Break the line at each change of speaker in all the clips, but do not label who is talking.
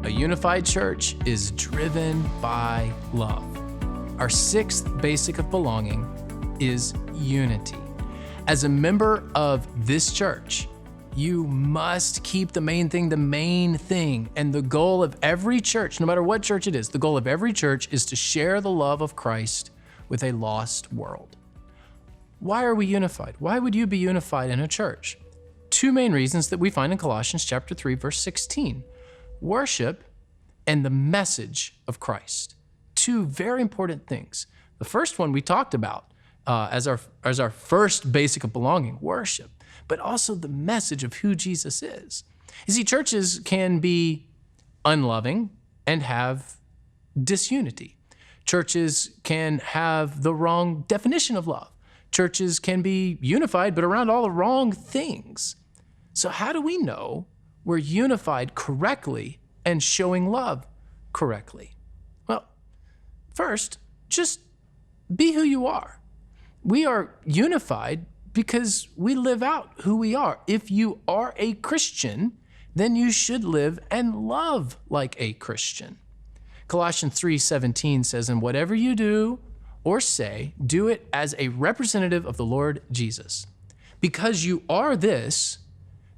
A unified church is driven by love. Our sixth basic of belonging is unity. As a member of this church, you must keep the main thing the main thing. And the goal of every church, no matter what church it is, the goal of every church is to share the love of Christ with a lost world. Why are we unified? Why would you be unified in a church? Two main reasons that we find in Colossians chapter 3, verse 16. Worship and the message of Christ. Two very important things. The first one we talked about as our first basic of belonging, worship, but also the message of who Jesus is. You see, churches can be unloving and have disunity. Churches can have the wrong definition of love. Churches can be unified, but around all the wrong things. So how do we know we're unified correctly and showing love correctly? Well, first, just be who you are. We are unified because we live out who we are. If you are a Christian, then you should live and love like a Christian. Colossians 3:17 says, "And whatever you do or say, do it as a representative of the Lord Jesus." Because you are this,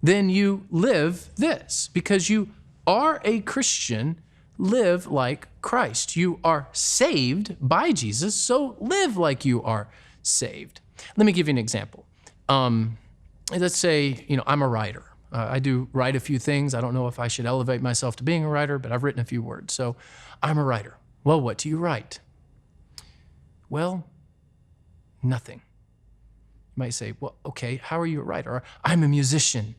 then you live this. Because you are a Christian, live like Christ. You are saved by Jesus, so live like you are saved. Let me give you an example. Let's say, I'm a writer. I do write a few things. I don't know if I should elevate myself to being a writer, but I've written a few words. So I'm a writer. Well, what do you write? Well, nothing. You might say, well, okay, how are you a writer? Or, I'm a musician.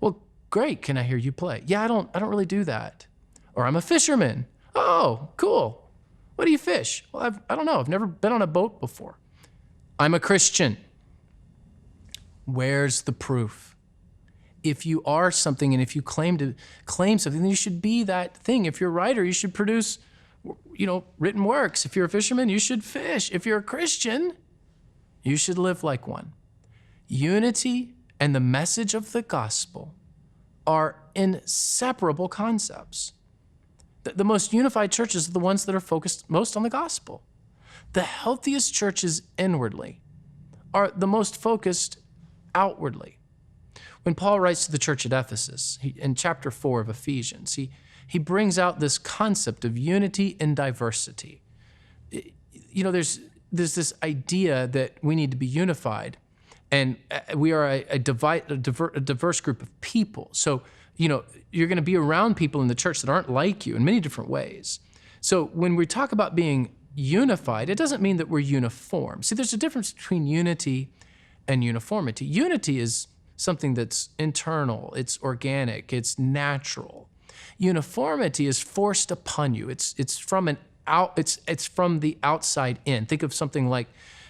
Well, great. Can I hear you play? Yeah, I don't really do that. Or I'm a fisherman. Oh, cool. What do you fish? Well, I don't know. I've never been on a boat before. I'm a Christian. Where's the proof? If you are something and if you claim something, then you should be that thing. If you're a writer, you should produce, written works. If you're a fisherman, you should fish. If you're a Christian, you should live like one. Unity and the message of the gospel are inseparable concepts. The most unified churches are the ones that are focused most on the gospel. The healthiest churches inwardly are the most focused outwardly. When Paul writes to the church at Ephesus, in chapter 4 of Ephesians, he brings out this concept of unity and diversity. There's this idea that we need to be unified, and we are a diverse group of people. So, you're going to be around people in the church that aren't like you in many different ways. So when we talk about being unified, it doesn't mean that we're uniform. See, there's a difference between unity and uniformity. Unity is something that's internal, it's organic, it's natural. Uniformity is forced upon you. It's from the outside in. Think of something like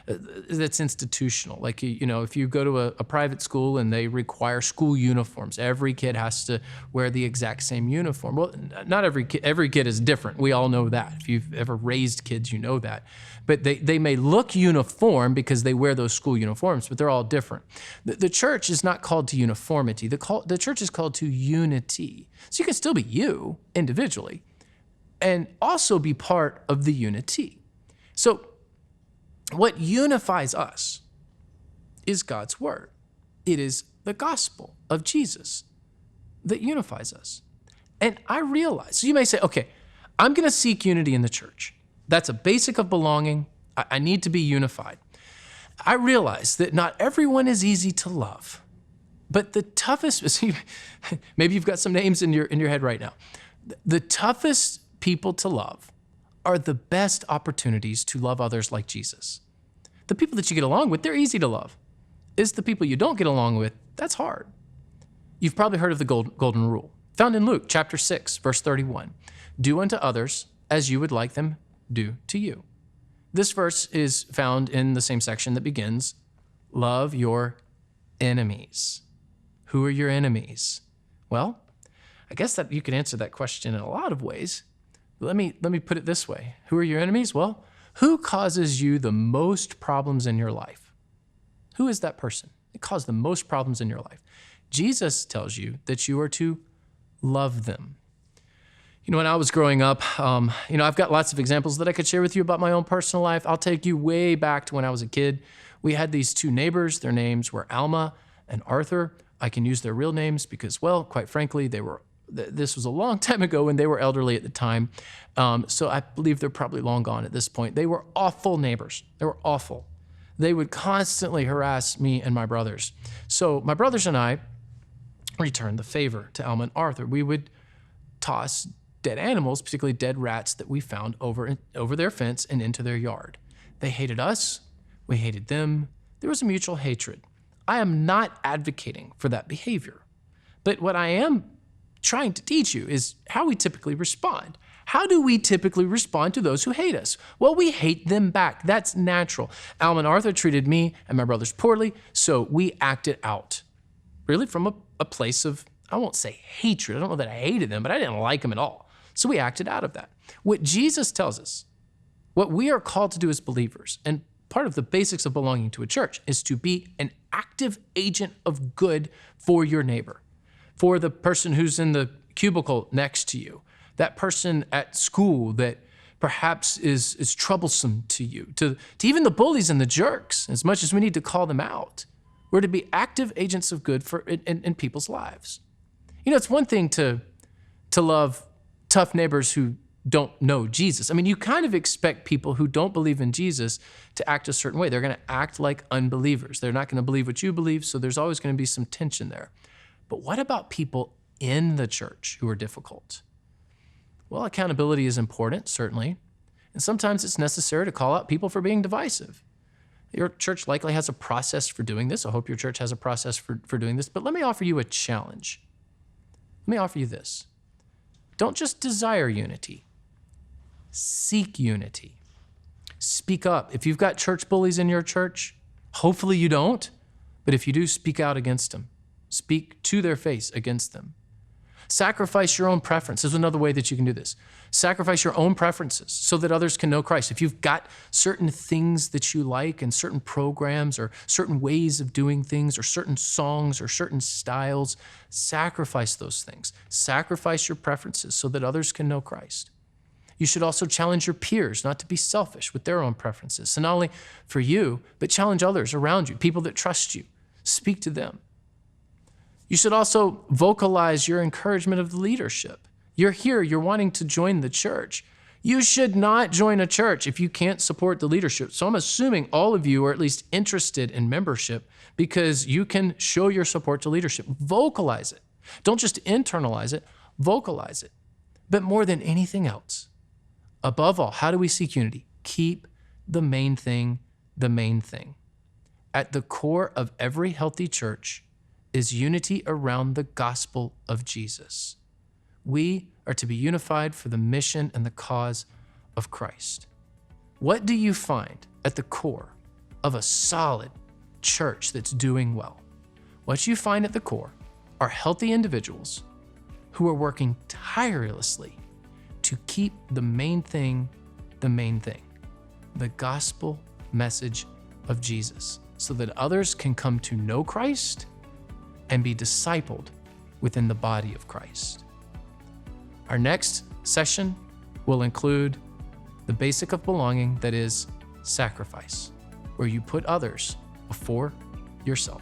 that's institutional. Like, if you go to a private school and they require school uniforms, every kid has to wear the exact same uniform. Well, not every kid is different. We all know that. If you've ever raised kids, you know that. But they may look uniform because they wear those school uniforms, but they're all different. The church is not called to uniformity. The church is called to unity. So you can still be you individually and also be part of the unity. So what unifies us is God's word. It is the gospel of Jesus that unifies us. And I realize, so you may say, okay, I'm going to seek unity in the church. That's a basic of belonging. I need to be unified. I realize that not everyone is easy to love, but the toughest, maybe you've got some names in your head right now. The toughest people to love are the best opportunities to love others like Jesus. The people that you get along with, they're easy to love. It's the people you don't get along with, that's hard. You've probably heard of the golden rule, found in Luke chapter 6, verse 31. Do unto others as you would like them do to you. This verse is found in the same section that begins, love your enemies. Who are your enemies? Well, I guess that you could answer that question in a lot of ways. Let me put it this way. Who are your enemies? Well, who causes you the most problems in your life? Who is that person that caused the most problems in your life? Jesus tells you that you are to love them. When I was growing up, I've got lots of examples that I could share with you about my own personal life. I'll take you way back to when I was a kid. We had these two neighbors. Their names were Alma and Arthur. I can use their real names because, well, quite frankly, this was a long time ago and they were elderly at the time. So I believe they're probably long gone at this point. They were awful neighbors. They were awful. They would constantly harass me and my brothers. So my brothers and I returned the favor to Alma and Arthur. We would toss dead animals, particularly dead rats that we found over their fence and into their yard. They hated us. We hated them. There was a mutual hatred. I am not advocating for that behavior. But what I am trying to teach you is how we typically respond. How do we typically respond to those who hate us? Well, we hate them back. That's natural. Alma and Arthur treated me and my brothers poorly, so we acted out. Really from a place of, I won't say hatred. I don't know that I hated them, but I didn't like them at all. So we acted out of that. What Jesus tells us, what we are called to do as believers, and part of the basics of belonging to a church is to be an active agent of good for your neighbor, for the person who's in the cubicle next to you, that person at school that perhaps is troublesome to you, to even the bullies and the jerks, as much as we need to call them out. We're to be active agents of good in people's lives. It's one thing to love tough neighbors who don't know Jesus. I mean, you kind of expect people who don't believe in Jesus to act a certain way. They're going to act like unbelievers. They're not going to believe what you believe, so there's always going to be some tension there. But what about people in the church who are difficult? Well, accountability is important, certainly. And sometimes it's necessary to call out people for being divisive. Your church likely has a process for doing this. I hope your church has a process for doing this. But let me offer you a challenge. Let me offer you this. Don't just desire unity. Seek unity. Speak up. If you've got church bullies in your church, hopefully you don't, but if you do, speak out against them. Speak to their face against them. Sacrifice your own preference. This is another way that you can do this. Sacrifice your own preferences so that others can know Christ. If you've got certain things that you like and certain programs or certain ways of doing things or certain songs or certain styles, sacrifice those things. Sacrifice your preferences so that others can know Christ. You should also challenge your peers not to be selfish with their own preferences. So not only for you, but challenge others around you, people that trust you. Speak to them. You should also vocalize your encouragement of the leadership. You're here, you're wanting to join the church. You should not join a church if you can't support the leadership. So I'm assuming all of you are at least interested in membership because you can show your support to leadership. Vocalize it. Don't just internalize it, vocalize it. But more than anything else, above all, how do we seek unity? Keep the main thing the main thing. At the core of every healthy church is unity around the gospel of Jesus. We are to be unified for the mission and the cause of Christ. What do you find at the core of a solid church that's doing well? What you find at the core are healthy individuals who are working tirelessly to keep the main thing, the gospel message of Jesus, so that others can come to know Christ and be discipled within the body of Christ. Our next session will include the basic of belonging, that is sacrifice, where you put others before yourself.